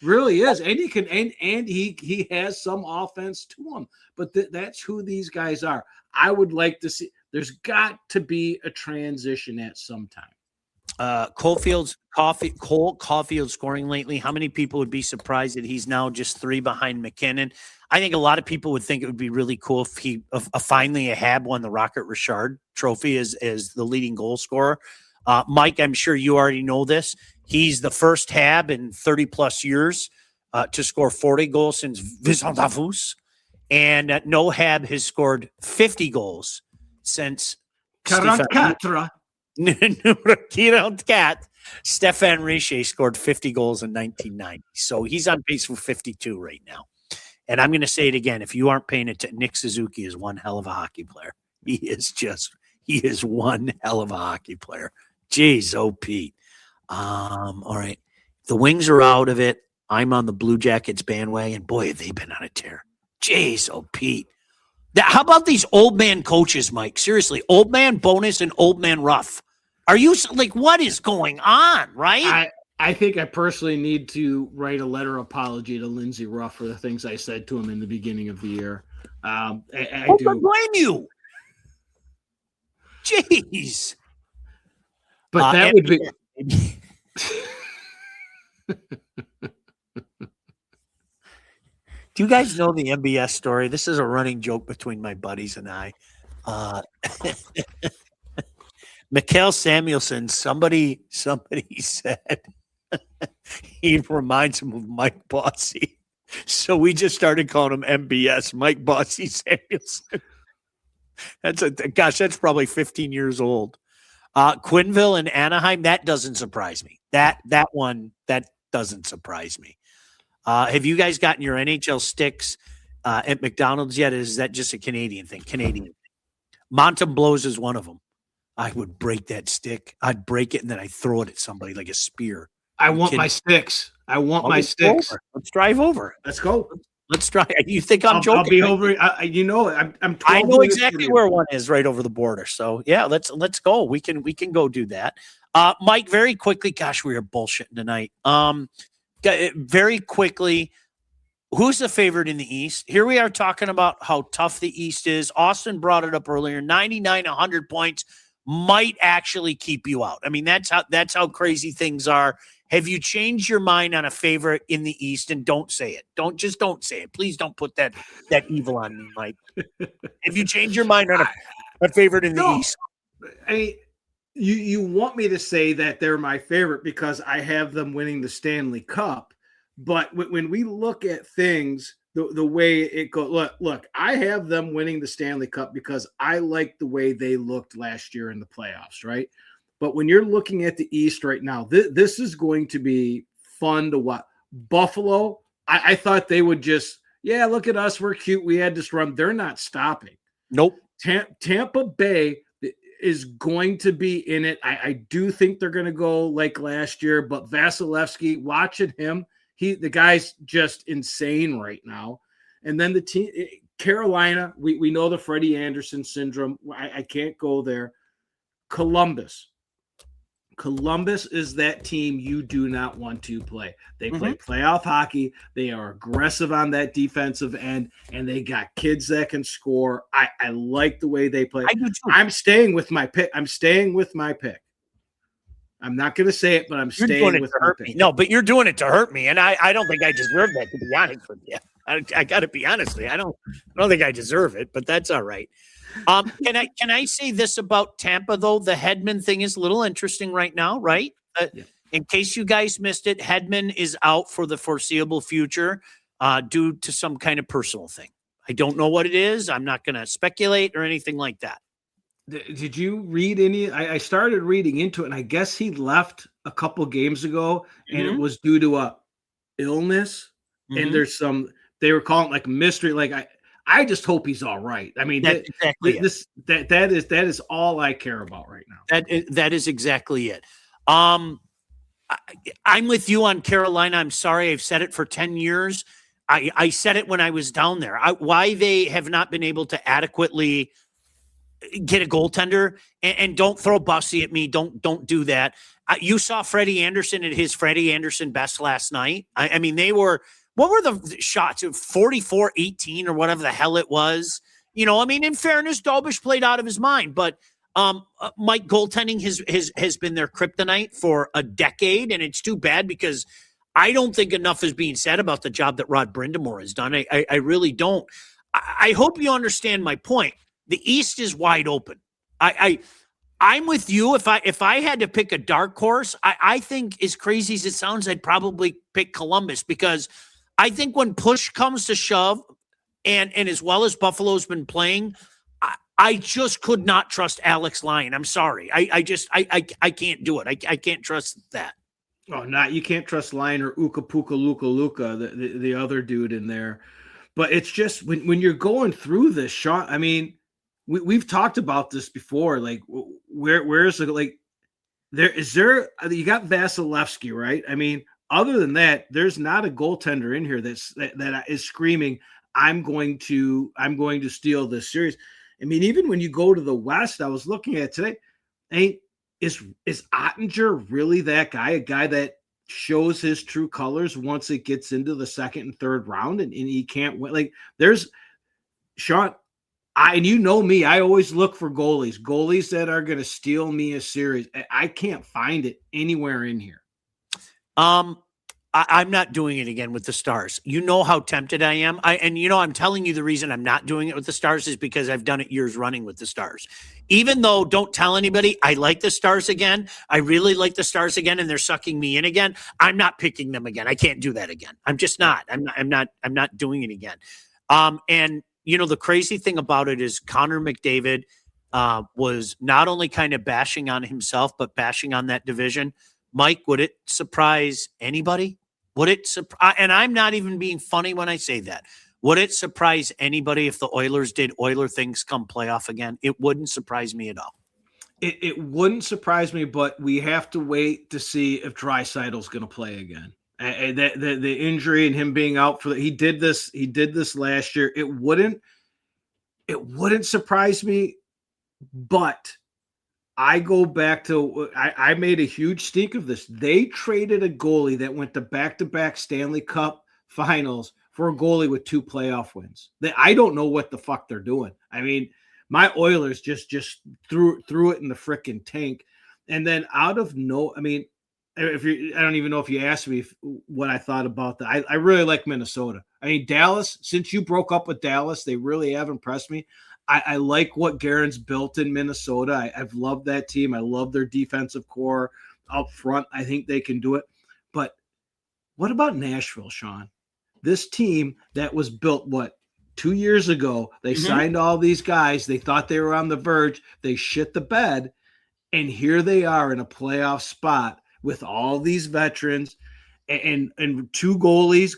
Really is, and he can, and he has some offense to him. But that's who these guys are. I would like to see. There's got to be a transition at some time. Cole Caulfield scoring lately. How many people would be surprised that he's now just 3 behind McKinnon? I think a lot of people would think it would be really cool if he finally Hab won the Rocket Richard Trophy as the leading goal scorer. Mike, I'm sure you already know this. He's the first Hab in 30 plus years to score 40 goals since Vincent Davos. And no Hab has scored 50 goals since 44. Stefan Richer scored 50 goals in 1990. So he's on pace for 52 right now. And I'm going to say it again. If you aren't paying attention, Nick Suzuki is one hell of a hockey player. He is one hell of a hockey player. Jeez, Pete. All right. The Wings are out of it. I'm on the Blue Jackets bandwagon. Boy, have they been on a tear. Jeez, Pete. How about these old man coaches, Mike? Seriously, old man bonus and old man rough. Are you like, what is going on, right? I think I personally need to write a letter of apology to Lindsey Ruff for the things I said to him in the beginning of the year. I do blame you. Jeez. But that would be. Do you guys know the MBS story? This is a running joke between my buddies and I. Mikhail Samuelson, somebody said he reminds him of Mike Bossy. So we just started calling him MBS, Mike Bossy Samuelson. That's probably 15 years old. Quinville and Anaheim, that doesn't surprise me. That doesn't surprise me. Have you guys gotten your NHL sticks at McDonald's yet? Is that just a Canadian thing? Montum Blows is one of them. I would break that stick. I'd break it and then I throw it at somebody like a spear. I want my sticks. Let's drive over. Let's go. Let's try. You think I'm joking? I'll be over. I'm I know exactly where one is, right over the border. So yeah, let's go. We can go do that. Mike, very quickly. Gosh, we are bullshitting tonight. Very quickly, who's the favorite in the East? Here we are talking about how tough the East is. Austin brought it up earlier. 99, 100 points might actually keep you out. I mean, that's how crazy things are. Have you changed your mind on a favorite in the East? And don't say it. Don't say it. Please don't put that evil on me, Mike. Have you changed your mind on a favorite in the East? I mean, you want me to say that they're my favorite because I have them winning the Stanley Cup. But when we look at things, the way it goes, look, I have them winning the Stanley Cup because I like the way they looked last year in the playoffs, right? But when you're looking at the East right now, this is going to be fun to watch. Buffalo, I thought they would just, look at us. We're cute. We had this run. They're not stopping. Nope. Tampa Bay is going to be in it. I do think they're going to go like last year, but Vasilevsky, watching him, the guy's just insane right now. And then the team, Carolina, we know the Freddie Anderson syndrome. I can't go there. Columbus is that team you do not want to play. They play playoff hockey. They are aggressive on that defensive end, and they got kids that can score. I like the way they play. I do too. I'm staying with my pick. I'm not going to say it, but I'm staying with my pick. No, but you're doing it to hurt me, and I don't think I deserve that, to be honest with you. I got to be honest. I don't think I deserve it, but that's all right. Can I say this about Tampa though? The Hedman thing is a little interesting right now, right? Yeah. In case you guys missed it, Hedman is out for the foreseeable future due to some kind of personal thing. I don't know what it is. I'm not going to speculate or anything like that. Did you read any? I started reading into it, and I guess he left a couple games ago, and it was due to a illness. And there's some. They were calling it like mystery. Like I just hope he's all right. I mean, that's exactly that is all I care about right now. That is exactly it. I'm with you on Carolina. I'm sorry. I've said it for 10 years. I said it when I was down there. Why they have not been able to adequately get a goaltender, and don't throw Bussy at me. Don't do that. You saw Freddie Anderson at his Freddie Anderson best last night. I mean, what were the shots? 44-18 or whatever the hell it was. You know, I mean, in fairness, Dobish played out of his mind, but Mike goaltending has been their kryptonite for a decade, and it's too bad because I don't think enough is being said about the job that Rod Brindamore has done. I really don't. I hope you understand my point. The East is wide open. I'm with you. If I had to pick a dark horse, I think, as crazy as it sounds, I'd probably pick Columbus, because I think when push comes to shove, and as well as Buffalo's been playing, I just could not trust Alex Lyon. I'm sorry. I can't do it. I can't trust that. Oh, you can't trust Lyon or Uka Luka, the other dude in there. But it's just when you're going through this, Sean, I mean, we've talked about this before. Like, where's the, like, you got Vasilevsky, right? I mean, other than that, there's not a goaltender in here that is screaming, I'm going to steal this series. I mean, even when you go to the West, I was looking at today, is Ottinger really that guy? A guy that shows his true colors once it gets into the second and third round, and he can't win. Like, there's Sean, and you know me, I always look for goalies that are going to steal me a series. I can't find it anywhere in here. I'm not doing it again with the Stars. You know how tempted I am. I'm telling you the reason I'm not doing it with the Stars is because I've done it years running with the Stars. Even though, don't tell anybody, I like the Stars again. I really like the Stars again, and they're sucking me in again. I'm not picking them again. I can't do that again. I'm just not. I'm not doing it again. And the crazy thing about it is Connor McDavid was not only kind of bashing on himself, but bashing on that division. Mike, would it surprise anybody? Would it surprise? And I'm not even being funny when I say that. Would it surprise anybody if the Oilers did Oiler things come playoff again? It wouldn't surprise me at all. It wouldn't surprise me, but we have to wait to see if Draisaitl's going to play again. And the injury and him being out he did this last year. It wouldn't surprise me, but I go back to, I made a huge stink of this. They traded a goalie that went to back-to-back Stanley Cup finals for a goalie with 2 playoff wins. I don't know what the fuck they're doing. I mean, my Oilers just threw it in the frickin' tank. And then I mean, I don't even know if you asked me what I thought about that. I really like Minnesota. I mean, Dallas, since you broke up with Dallas, they really have impressed me. I like what Guerin's built in Minnesota. I've loved that team. I love their defensive core up front. I think they can do it. But what about Nashville, Sean? This team that was built, 2 years ago, they signed all these guys. They thought they were on the verge. They shit the bed. And here they are in a playoff spot with all these veterans and 2 goalies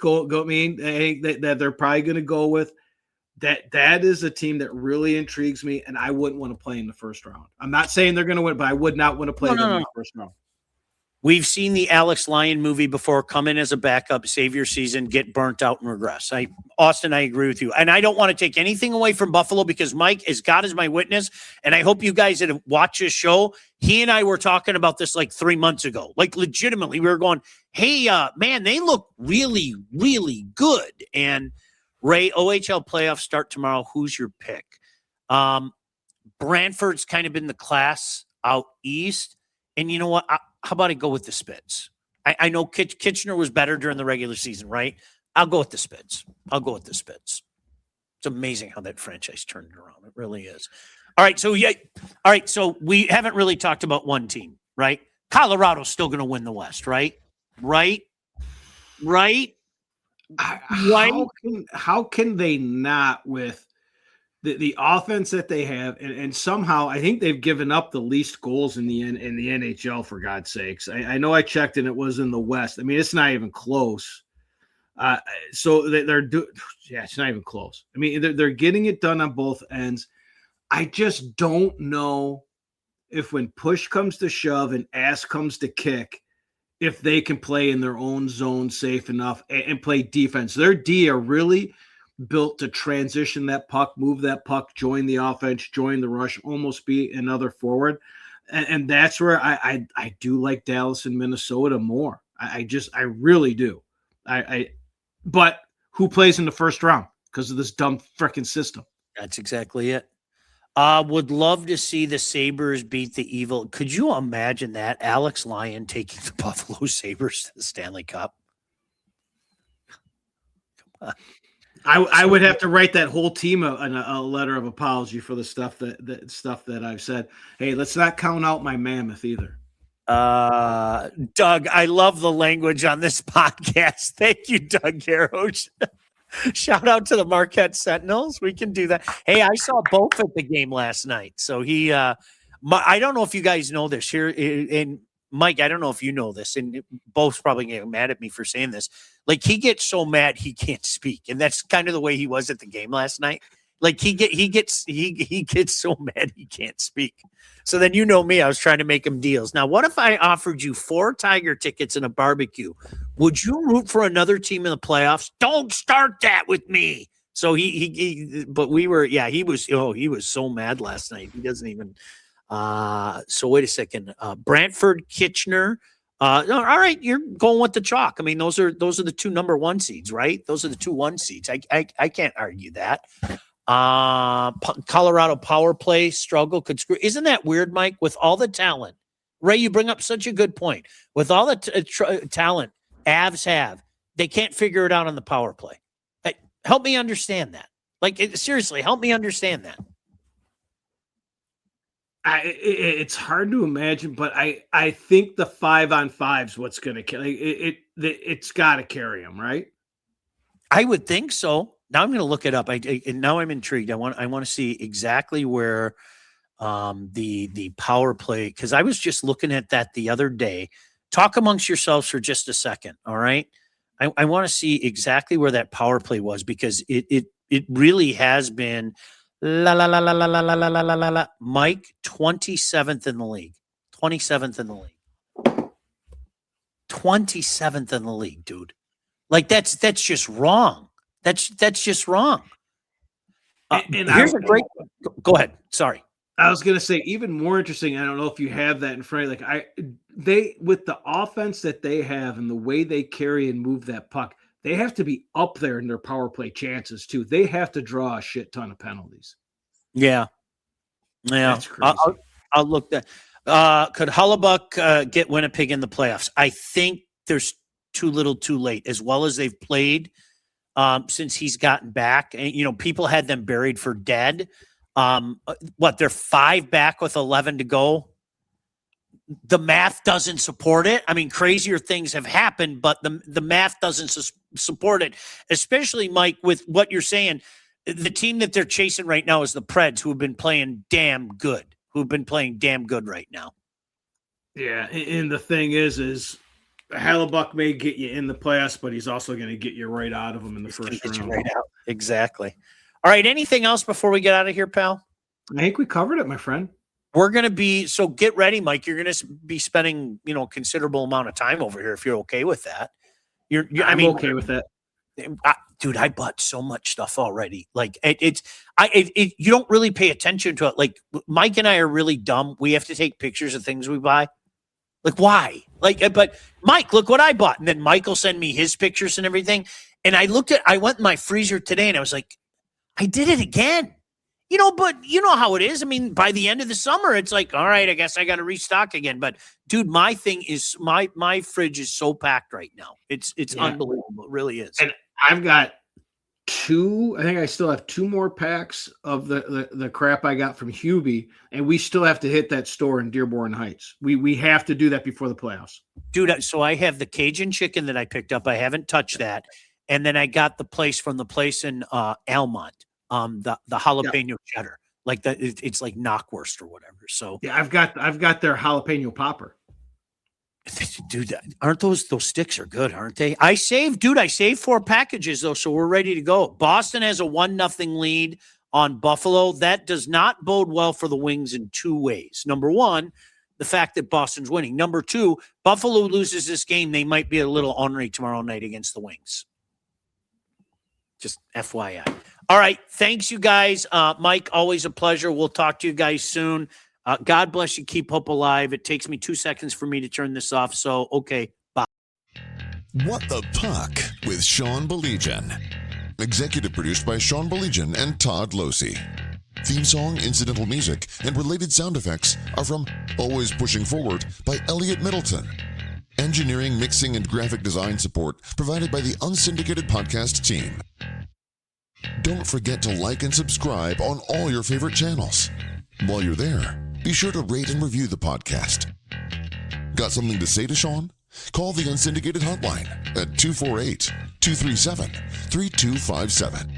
that they're probably going to go with. That is a team that really intrigues me, and I wouldn't want to play in the first round. I'm not saying they're going to win, but I would not want to play them in the first round. We've seen the Alex Lyon movie before. Come in as a backup, save your season, get burnt out, and regress. Austin, I agree with you. And I don't want to take anything away from Buffalo because Mike, as God is my witness, and I hope you guys that have watched this show, he and I were talking about this like 3 months ago. Like legitimately, we were going, hey, man, they look really, really good. And Ray, OHL playoffs start tomorrow. Who's your pick? Brantford's kind of been the class out east. And you know what? How about I go with the Spits? I know Kitchener was better during the regular season, right? I'll go with the Spits. It's amazing how that franchise turned around. It really is. All right. So, yeah. All right. So we haven't really talked about one team, right? Colorado's still going to win the West, right? Right. How can they not with the offense that they have, and somehow I think they've given up the least goals in the NHL, for God's sakes. I know I checked and it was in the West. I mean, it's not even close. So it's not even close. I mean, they're getting it done on both ends. I just don't know if when push comes to shove and ass comes to kick, if they can play in their own zone safe enough and play defense. Their D are really built to transition that puck, move that puck, join the offense, join the rush, almost be another forward. And that's where I do like Dallas and Minnesota more. I really do. But who plays in the first round because of this dumb freaking system? That's exactly it. Would love to see the Sabres beat the Evil. Could you imagine that? Alex Lyon taking the Buffalo Sabres to the Stanley Cup. I would have to write that whole team a letter of apology for the stuff that I've said. Hey, let's not count out my mammoth either. Doug, I love the language on this podcast. Thank you, Doug Garrosh. Shout out to the Marquette Sentinels. We can do that. Hey, I saw both at the game last night. So I don't know if you guys know this here. And Mike, I don't know if you know this, and both probably get mad at me for saying this. Like, he gets so mad he can't speak, and that's kind of the way he was at the game last night. Like, he gets so mad he can't speak. So then, you know me, I was trying to make him deals. Now, what if I offered you 4 Tiger tickets and a barbecue? Would you root for another team in the playoffs? Don't start that with me. So he was so mad last night. He doesn't even. So wait a second. Brantford, Kitchener. All right, you're going with the chalk. I mean, those are the 2 number 1 seeds, right? Those are the 2 1 seeds. I can't argue that. Colorado power play struggle could screw. Isn't that weird, Mike? With all the talent, Ray, you bring up such a good point. With all the talent Avs have, they can't figure it out on the power play. Help me understand that. Seriously, help me understand that. It's hard to imagine, but I think the 5-on-5 is what's going to kill it. It's got to carry them, right? I would think so. Now I'm going to look it up. Now I'm intrigued. I want to see exactly where the power play, because I was just looking at that the other day. Talk amongst yourselves for just a second. All right. I want to see exactly where that power play was, because it really has been Mike, 27th in the league. 27th in the league. 27th in the league, dude. Like that's just wrong. That's just wrong. Here's a great. Go ahead. Sorry. I was going to say, even more interesting. I don't know if you have that in front of you. They with the offense that they have and the way they carry and move that puck, they have to be up there in their power play chances too. They have to draw a shit ton of penalties. Yeah. That's crazy. I'll look that. Could Hellebuck get Winnipeg in the playoffs? I think there's too little, too late. As well as they've played since he's gotten back, and people had them buried for dead. They're 5 back with 11 to go. The math doesn't support it. I mean, crazier things have happened, but the math doesn't support it, especially, Mike, with what you're saying. The team that they're chasing right now is the Preds, who have been playing damn good, right now. Yeah, and the thing is Hellebuck may get you in the playoffs, but he's also going to get you right out of them in the first round. Right out. Exactly. All right, anything else before we get out of here, pal? I think we covered it, my friend. We're going to be, so get ready, Mike. You're going to be spending, considerable amount of time over here if you're okay with that. I'm okay with that. Dude, I bought so much stuff already. Like you don't really pay attention to it. Like Mike and I are really dumb. We have to take pictures of things we buy. Like why? But Mike, look what I bought. And then Mike will send me his pictures and everything. And I went in my freezer today and I was like, I did it again. But you know how it is. I mean, by the end of the summer, it's like, all right, I guess I got to restock again. But dude, my thing is my fridge is so packed right now. It's unbelievable. It really is. And I've got I think I still have 2 more packs of the crap I got from Hubie, and we still have to hit that store in Dearborn Heights. We have to do that before the playoffs. Dude, so I have the Cajun chicken that I picked up. I haven't touched that. And then I got the place in Almont. The jalapeno cheddar, like it's like knockwurst or whatever. So yeah, I've got their jalapeno popper. Dude, aren't those sticks are good, aren't they? I saved 4 packages though, so we're ready to go. Boston has a 1-0 lead on Buffalo. That does not bode well for the Wings in 2 ways. Number 1, the fact that Boston's winning. Number 2, Buffalo loses this game, they might be a little ornery tomorrow night against the Wings. Just FYI. All right. Thanks, you guys. Mike, always a pleasure. We'll talk to you guys soon. God bless you. Keep hope alive. It takes me 2 seconds for me to turn this off. So, okay. Bye. What the Puck with Sean Baligian. Executive produced by Sean Baligian and Todd Losey. Theme song, incidental music, and related sound effects are from Always Pushing Forward by Elliot Middleton. Engineering, mixing, and graphic design support provided by the Unsyndicated Podcast team. Don't forget to like and subscribe on all your favorite channels. While you're there, be sure to rate and review the podcast. Got something to say to Sean? Call the Unsyndicated hotline at 248-237-3257.